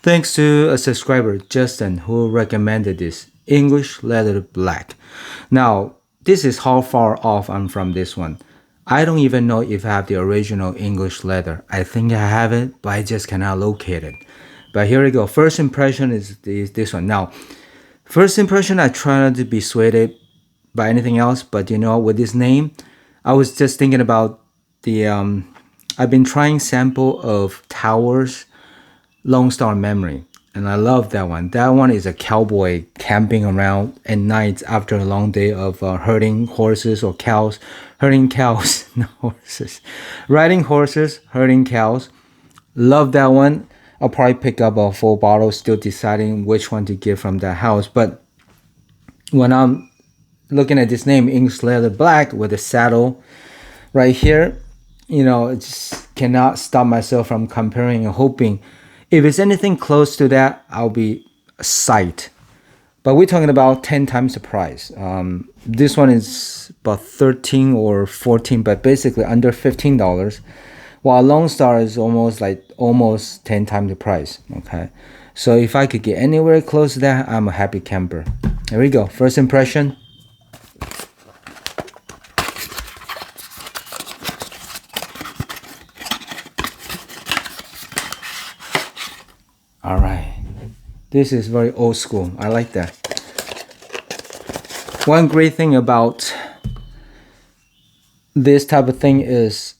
Thanks to a subscriber, Justin, who recommended this English leather black. Now, this is how far off I'm from this one. I don't even know if I have the original English leather. I think I have it, but I just cannot locate it. But here we go. First impression is this one. Now, first impression, I try not to be swayed by anything else, but with this name, I was just thinking about the I've been trying sample of Towers Lone Star Memory, and I love that one. That one is a cowboy camping around at night after a long day of herding horses or cows, herding cows, no horses, riding horses, herding cows. Love that one. I'll probably pick up a full bottle, still deciding which one to get from that house. But when I'm looking at this name, English Leather Black with a saddle right here, I just cannot stop myself from comparing and hoping. If it's anything close to that, I'll be psyched. But we're talking about 10 times the price. This one is about 13 or 14, but basically under $15. While Lone Star is almost 10 times the price. Okay. So if I could get anywhere close to that, I'm a happy camper. Here we go. First impression. All right. This is very old school. I like that. One great thing about this type of thing is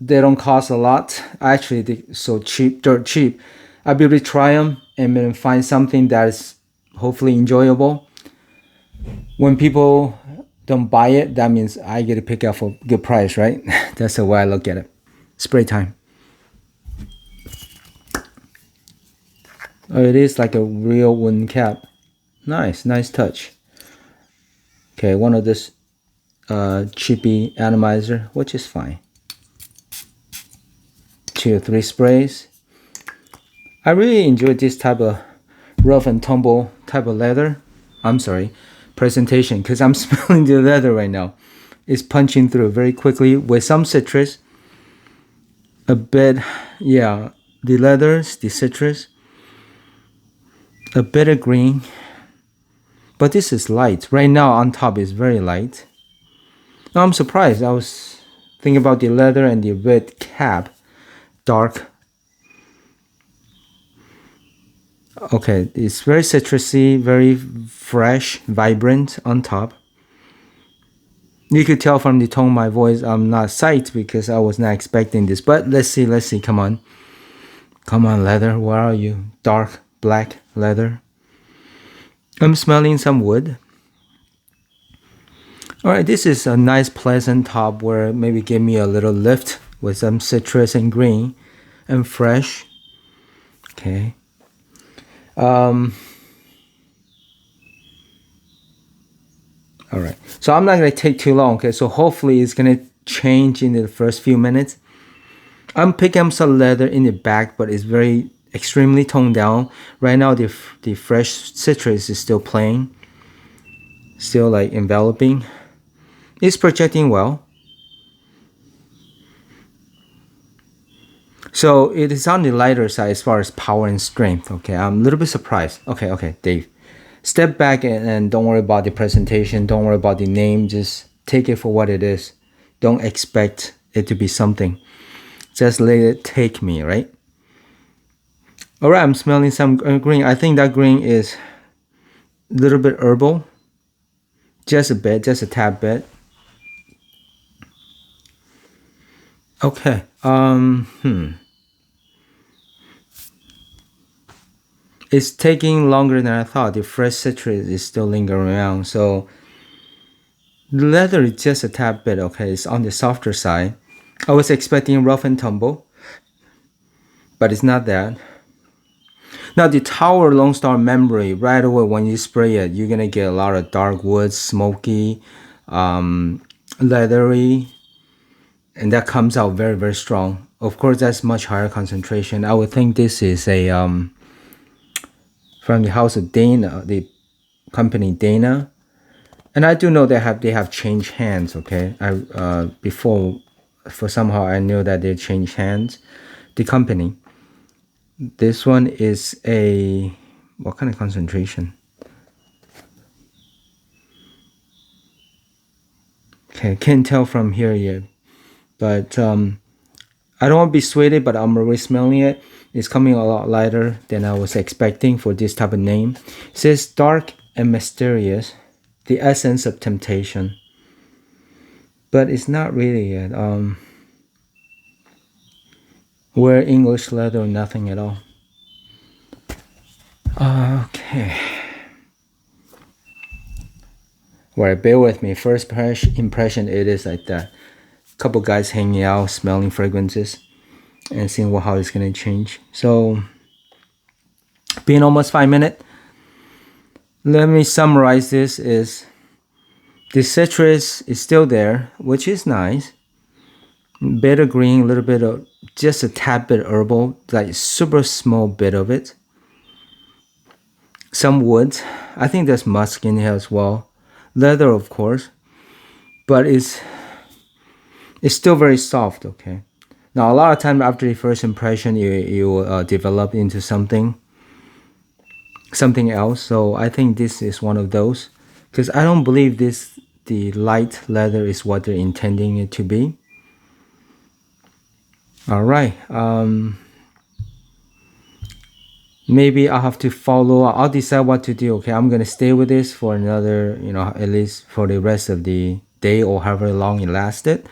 they don't cost a lot. Actually, they're so cheap, dirt cheap. I'll be able to try them and then find something that is hopefully enjoyable. When people don't buy it, that means I get to pick up for a good price, right? That's the way I look at it. Spray time. Oh, it is like a real wooden cap. Nice touch. Okay, one of this cheapy atomizer, which is fine. 2 or 3 sprays. I really enjoy this type of rough and tumble type of leather. I'm sorry, presentation, because I'm smelling the leather right now. It's punching through very quickly with some citrus. A bit, yeah, the leathers, the citrus. A bit of green, but this is light. Right now on top is very light. Now I'm surprised. I was thinking about the leather and the red cap, dark. Okay, it's very citrusy, very fresh, vibrant on top. You could tell from the tone of my voice I'm not psyched because I was not expecting this. But let's see, come on. Come on, leather, where are you? Dark black leather. I'm smelling some wood. Alright, this is a nice pleasant top where maybe give me a little lift with some citrus and green and fresh. Okay. Alright, so I'm not going to take too long. Okay, so hopefully it's going to change in the first few minutes. I'm picking up some leather in the back, but it's very extremely toned down. Right now the fresh citrus is still playing, still like enveloping. It's projecting well. So it is on the lighter side as far as power and strength. Okay, I'm a little bit surprised. Okay, Dave, step back and don't worry about the presentation, don't worry about the name, just take it for what it is. Don't expect it to be something. Just let it take me, right? Alright, I'm smelling some green. I think that green is a little bit herbal. Just a bit, just a tad bit. Okay. It's taking longer than I thought. The fresh citrus is still lingering around. So the leather is just a tad bit, okay. It's on the softer side. I was expecting rough and tumble, but it's not that. Now the Tower Lone Star Memory, right away when you spray it, you're gonna get a lot of dark wood, smoky, leathery, and that comes out very, very strong. Of course, that's much higher concentration. I would think this is a from the house of Dana, the company Dana, and I do know they have changed hands. Okay, before for somehow I knew that they changed hands, the company. This one is a, what kind of concentration? Okay, can't tell from here yet. But I don't want to be sweaty, but I'm already smelling it. It's coming a lot lighter than I was expecting for this type of name. It says dark and mysterious, the essence of temptation. But it's not really yet. Wear English leather or nothing at all. Okay. Right, bear with me. First impression, it is like that. Couple guys hanging out, smelling fragrances, and seeing how it's gonna change. So, being almost 5 minutes, let me summarize this. Is the citrus is still there, which is nice. Bitter green, a little bit of just a tad bit herbal, like super small bit of it. Some wood. I think there's musk in here as well. Leather, of course, but it's still very soft. Okay. Now a lot of time after the first impression, you develop into something else. So I think this is one of those, because I don't believe the light leather is what they're intending it to be. All right. Maybe I'll have to follow. I'll decide what to do. Okay, I'm gonna stay with this for another, at least for the rest of the day or however long it lasted,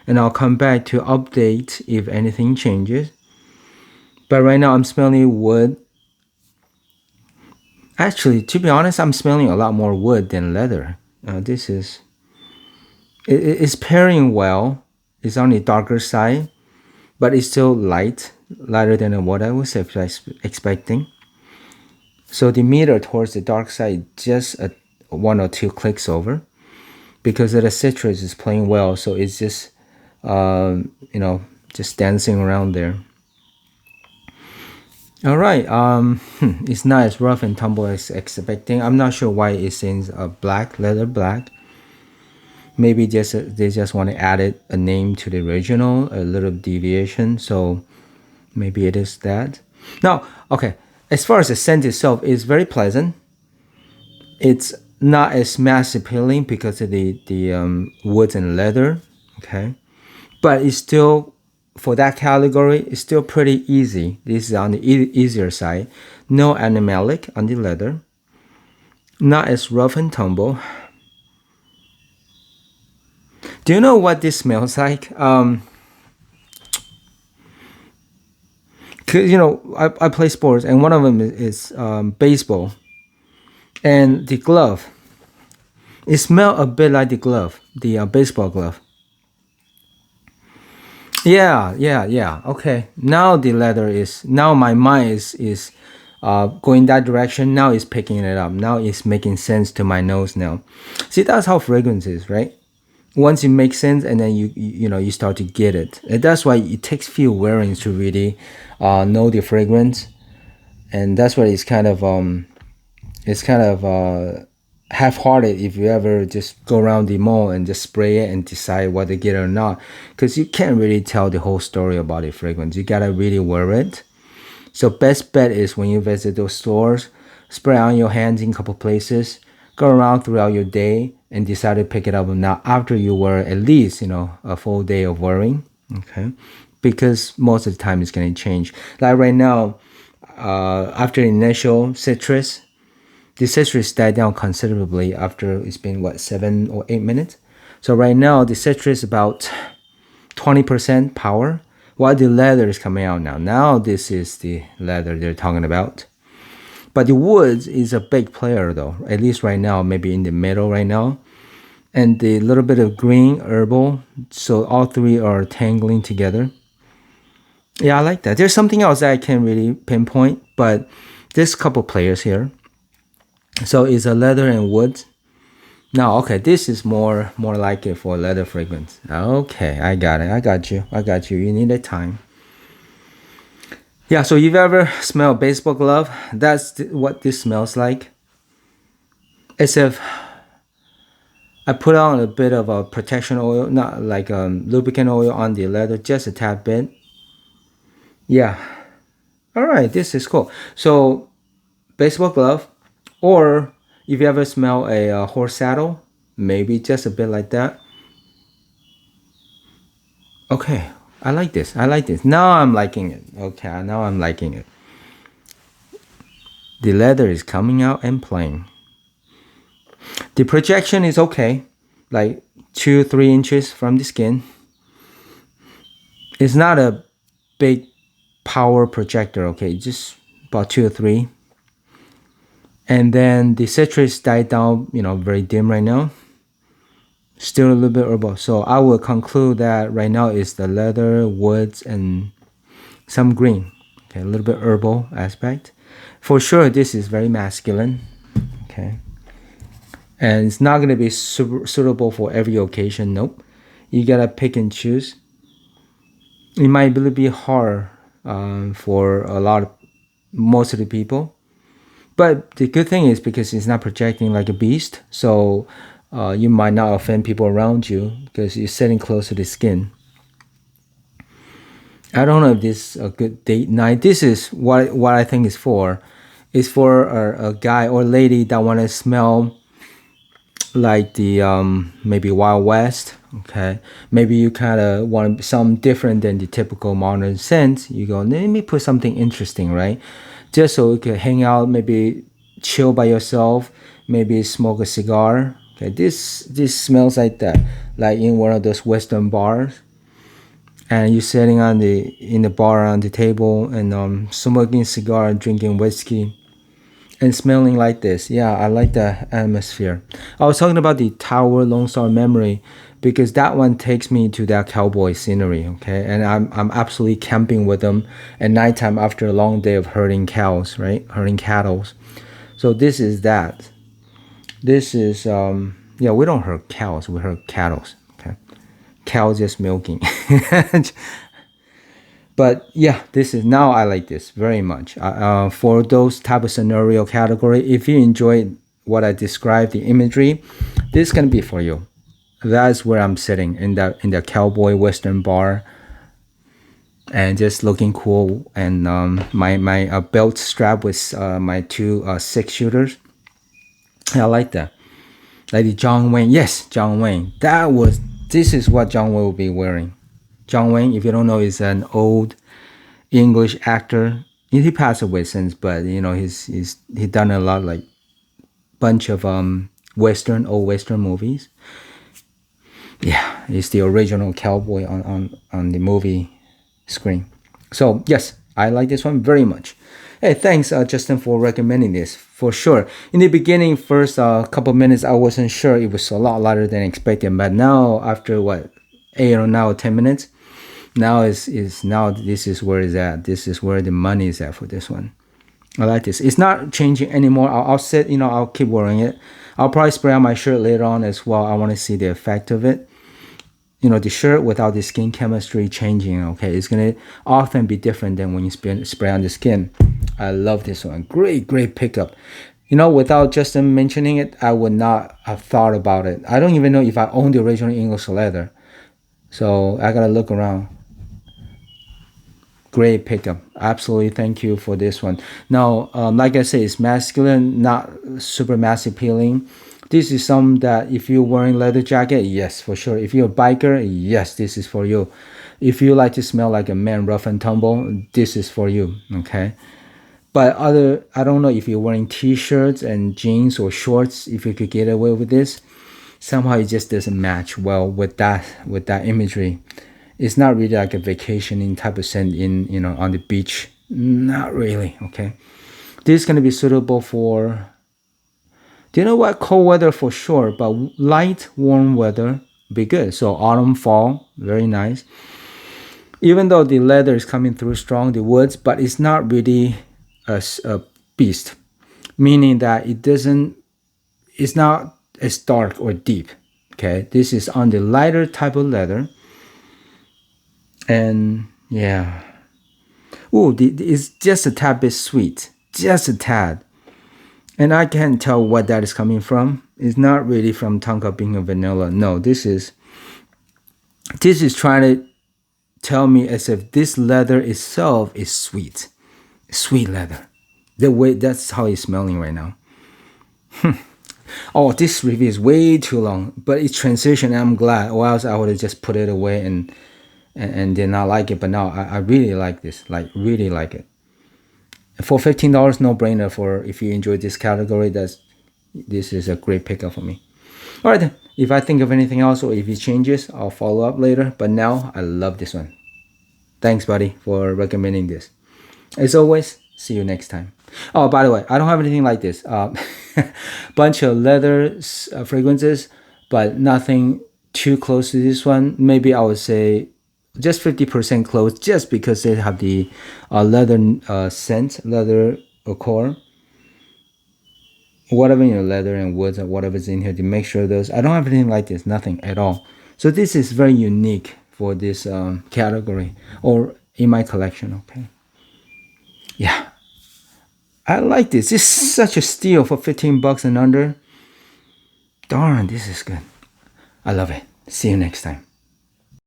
and I'll come back to update if anything changes. But right now I'm smelling wood. Actually, to be honest, I'm smelling a lot more wood than leather. This is it's pairing well. It's on the darker side, but it's still lighter than what I was expecting. So the meter towards the dark side just one or two clicks over, because the citrus is playing well. So it's just just dancing around there. All right. It's not as rough and tumble as expecting. I'm not sure why it says black, leather black. Maybe they just want to add a name to the original, a little deviation. So maybe it is that. Now, okay. As far as the scent itself, it's very pleasant. It's not as mass appealing because of the wood and leather. Okay, but it's still, for that category, it's still pretty easy. This is on the easier side. No animalic on the leather. Not as rough and tumble. Do you know what this smells like? Cause I play sports, and one of them is baseball, and the glove. It smells a bit like the glove, the baseball glove. Yeah. Okay. Now the leather is, now my mind is going that direction. Now it's picking it up. Now it's making sense to my nose now. See, that's how fragrance is, right? Once it makes sense, and then you start to get it. And that's why it takes few wearings to really know the fragrance, and that's why it's kind of half-hearted if you ever just go around the mall and just spray it and decide whether to get it or not, because you can't really tell the whole story about the fragrance. You gotta really wear it. So best bet is when you visit those stores, spray on your hands in a couple places, go around throughout your day, and decide to pick it up now after you wear at least a full day of wearing. Okay, because most of the time it's gonna change. Like right now, after the initial citrus, the citrus died down considerably after it's been 7 or 8 minutes. So right now the citrus about 20% power, while the leather is coming out now. Now this is the leather they're talking about. But the wood is a big player though, at least right now, maybe in the middle right now. And the little bit of green herbal, so all three are tangling together. Yeah, I like that. There's something else that I can't really pinpoint, but there's a couple players here. So it's a leather and wood. Now, okay, this is more like it for leather fragrance. Okay, I got it. I got you. You need a time. Yeah, so you've ever smelled a baseball glove? That's what this smells like. As if I put on a bit of a protection oil, not like lubricant oil on the leather, just a tad bit. Yeah, All right, this is cool. So baseball glove, or if you ever smell a horse saddle, maybe just a bit like that. Okay, I like this. I like this. Now I'm liking it. Okay, now I'm liking it. The leather is coming out and playing. The projection is okay, like 2-3 inches from the skin. It's not a big power projector, okay, just about 2 or 3. And then the citrus died down, very dim right now. Still a little bit herbal. So I will conclude that right now is the leather, woods, and some green. Okay, a little bit herbal aspect. For sure, this is very masculine. Okay. And it's not going to be suitable for every occasion. Nope. You got to pick and choose. It might really be hard for most of the people. But the good thing is because it's not projecting like a beast, so you might not offend people around you because you're sitting close to the skin. I don't know if this is a good date night. This is what I think is for. It's for a guy or lady that want to smell like the maybe Wild West. Okay, maybe you kind of want something different than the typical modern scent. You go, let me put something interesting, right? Just so you can hang out, maybe chill by yourself, maybe smoke a cigar. Okay, this smells like that, like in one of those Western bars, and you're sitting in the bar on the table and smoking cigar, drinking whiskey and smelling like this. Yeah, I like the atmosphere. I was talking about the Tower Lone Star Memory because that one takes me to that cowboy scenery. Okay, and I'm absolutely camping with them at nighttime after a long day of herding cows, right? Herding cattle. So this is that. This is yeah, we don't herd cows, we herd cattle. Okay, cows just milking. But yeah, this is now I like this very much. For those type of scenario category, if you enjoy what I described, the imagery, this can be for you. That's where I'm sitting in the cowboy western bar, and just looking cool, and my belt strap with my two 6 shooters. I like that. Like the John Wayne, yes, John Wayne. This is what John Wayne will be wearing. John Wayne, if you don't know, is an old English actor. He passed away since, but he done a lot, like bunch of old western movies. Yeah, he's the original cowboy on the movie screen. So yes, I like this one very much. Hey, thanks Justin for recommending this. For sure, in the beginning, first couple minutes, I wasn't sure. It was a lot lighter than expected, but now after what 8 or 9 or 10 minutes, now is now this is where it's at. This is where the money is at for this one. I like this. It's not changing anymore. I'll sit, I'll keep wearing it. I'll probably spray on my shirt later on as well. I want to see the effect of it. The shirt without the skin chemistry changing, okay, it's gonna often be different than when you spray on the skin. I love this one. Great pickup. Without Justin mentioning it, I would not have thought about it. I don't even know if I own the original English leather. So I gotta look around. Great pickup. Absolutely, thank you for this one. Now, like I say, it's masculine, not super mass appealing. This is some that if you're wearing leather jacket, yes, for sure. If you're a biker, yes, this is for you. If you like to smell like a man, rough and tumble, this is for you. Okay. But I don't know if you're wearing t-shirts and jeans or shorts, if you could get away with this. Somehow it just doesn't match well with that imagery. It's not really like a vacationing type of scent on the beach. Not really. Okay. This is gonna be suitable for, do you know what, cold weather for sure, but light warm weather be good. So autumn, fall, very nice. Even though the leather is coming through strong, the woods, but it's not really a beast, meaning that it's not as dark or deep. Okay, this is on the lighter type of leather, and yeah, it's just a tad bit sweet, just a tad. And I can't tell what that is coming from. It's not really from tonka bean or vanilla. No, this is trying to tell me as if this leather itself is sweet. Sweet leather. The way that's how it's smelling right now. Oh, this review is way too long, but it's transition. I'm glad, or else I would have just put it away and did not like it. But now I really like this, like really like it. For $15, no brainer. For if you enjoy this category, this is a great pickup for me. All right, then. If I think of anything else or if it changes, I'll follow up later. But now I love this one. Thanks, buddy, for recommending this. As always, see you next time. Oh, by the way, I don't have anything like this. Bunch of leather fragrances, but nothing too close to this one. Maybe I would say just 50% close, just because they have the leather scent, leather core. Whatever, leather and woods or whatever's in here, to make sure those. I don't have anything like this, nothing at all. So this is very unique for this category or in my collection. Okay. Yeah, I like this. This is such a steal for $15 and under. Darn, this is good. I love it. See you next time.